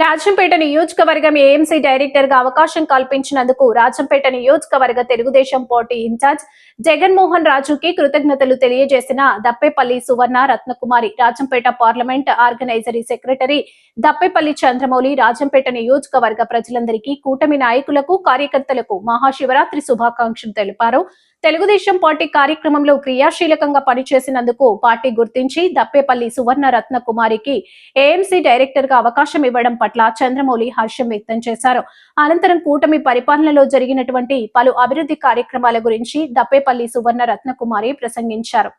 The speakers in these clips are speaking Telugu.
రాజంపేట నియోజకవర్గం ఏఎంసీ డైరెక్టర్ గా అవకాశం కల్పించినందుకు రాజంపేట నియోజకవర్గ తెలుగుదేశం పార్టీ ఇన్ఛార్జ్ జగన్మోహన్ రాజుకి కృతజ్ఞతలు తెలియజేసిన దప్పేపల్లి సువర్ణ రత్నకుమారి, రాజంపేట పార్లమెంట్ ఆర్గనైజరీ సెక్రటరీ దప్పేపల్లి చంద్రమౌళి రాజంపేట నియోజకవర్గ ప్రజలందరికీ, కూటమి నాయకులకు, కార్యకర్తలకు మహాశివరాత్రి శుభాకాంక్షలు తెలిపారు. తెలుగుదేశం పార్టీ కార్యక్రమంలో క్రియాశీలకంగా పనిచేసినందుకు పార్టీ గుర్తించి దప్పేపల్లి సువర్ణ రత్నకుమారికి ఏఎంసీ డైరెక్టర్ గా అవకాశం ఇవ్వడం పట్ల చంద్రమౌళి హర్షం వ్యక్తం చేశారు. అనంతరం కూటమి పరిపాలనలో జరిగినటువంటి పలు అభివృద్ధి కార్యక్రమాల గురించి దప్పేపల్లి సువర్ణ రత్నకుమారి ప్రసంగించారు.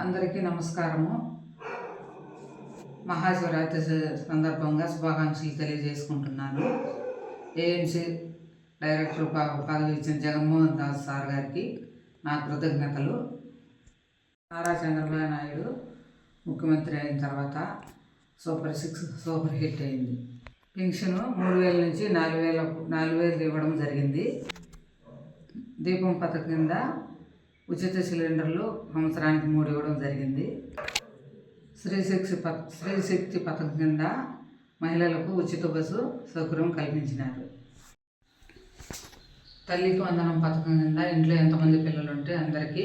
అందరికీ నమస్కారము. మహాశివరాత్రి సందర్భంగా శుభాకాంక్షలు తెలియజేసుకుంటున్నాను. ఏఎంసీ డైరెక్టర్ పదవి ఇచ్చిన జగన్మోహన్ దాస్ సార్ గారికి నా కృతజ్ఞతలు. నారా చంద్రబాబు నాయుడు ముఖ్యమంత్రి అయిన తర్వాత సూపర్ హిట్ అయింది. పెన్షన్ 3,000 నుంచి 4,000 ఇవ్వడం జరిగింది. దీపం పథకం కింద ఉచిత సిలిండర్లు సంవత్సరానికి 3 ఇవ్వడం జరిగింది. స్త్రీశక్తి పథకం కింద మహిళలకు ఉచిత బస్సు సౌకర్యం కల్పించినారు. తల్లికి వందనం పథకం కింద ఇంట్లో ఎంతమంది పిల్లలు ఉంటే అందరికీ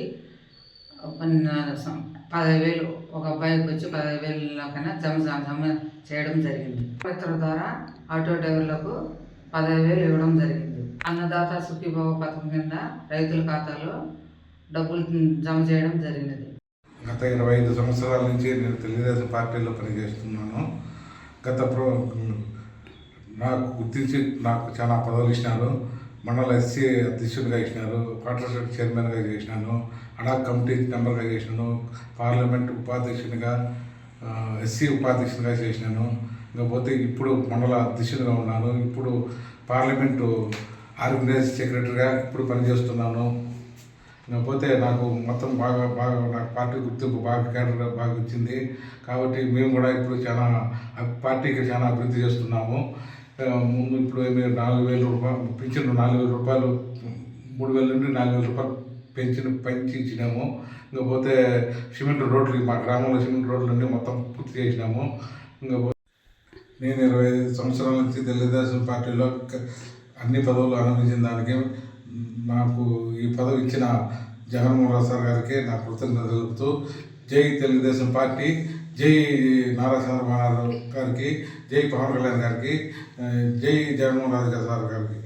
15,000, ఒక అబ్బాయికి వచ్చి 15,000 కన్నా జమ చేయడం జరిగింది. పత్ర ద్వారా ఆటో డ్రైవర్లకు 15,000 ఇవ్వడం జరిగింది. అన్నదాత సుఖీభావ పథకం కింద రైతుల ఖాతాలో డబ్బులు జమ చేయడం జరిగినది. గత 25 సంవత్సరాల నుంచి నేను తెలుగుదేశం పార్టీలో పనిచేస్తున్నాను. నాకు గుర్తించి నాకు చాలా పదవులు ఇచ్చినారు. మండల ఎస్సీ అధ్యక్షుడిగా ఇచ్చినారు, ఫెడరేషన్ చైర్మన్గా చేసినాను, అడాక్ కమిటీ మెంబర్గా చేసినాను, పార్లమెంట్ ఉపాధ్యక్షునిగా, ఎస్సీ ఉపాధ్యక్షునిగా చేసినాను. ఇకపోతే ఇప్పుడు మండల అధ్యక్షునిగా ఉన్నాను. ఇప్పుడు పార్లమెంటు ఆర్గనైజ్ సెక్రటరీగా ఇప్పుడు పనిచేస్తున్నాను. పోతే నాకు మొత్తం బాగా నాకు పార్టీ గుర్తింపు కేడర్ బాగా వచ్చింది. కాబట్టి మేము కూడా ఇప్పుడు చాలా పార్టీకి చాలా అభివృద్ధి చేస్తున్నాము. ముందు ఇప్పుడు 4,000 రూపాయలు పెన్షన్, 4,000 రూపాయలు, 3,000 నుండి 4,000 రూపాయలు పెంచి ఇచ్చినాము. ఇంకపోతే సిమెంట్ రోడ్లు, మా గ్రామంలో సిమెంట్ రోడ్లన్నీ మొత్తం పూర్తి చేసినాము. ఇంకపోతే నేను 25 సంవత్సరాల నుంచి తెలుగుదేశం పార్టీలో అన్ని పదవులు అనుభవించిన దానికి నాకు ఈ పదవి ఇచ్చిన జగన్మోహన్ సార్ గారికి నా కృతజ్ఞతలు తెలుపుతూ, జై తెలుగుదేశం పార్టీ, జై నారా చంద్రబాబు గారికి, జై పవన్ కళ్యాణ్ గారికి, జై జగన్మోహన్ సార్ గారికి.